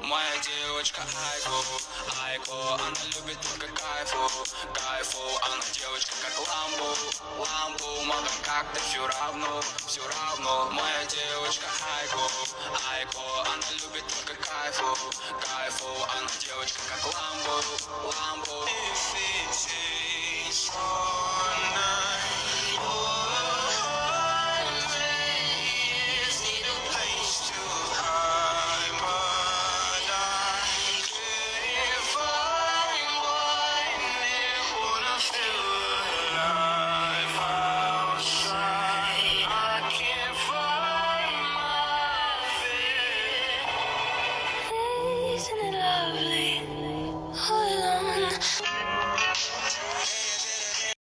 Моя девочка Айко, она любит только кайфу, она девочка как ламбу, мало как-то все равно, моя девочка Айко, она любит только кайфу, она девочка как ламбу. If it takes all night, always need a place to hide, but I can't find one that wanna feel alive outside. I can't find my fear. Isn't it lovely?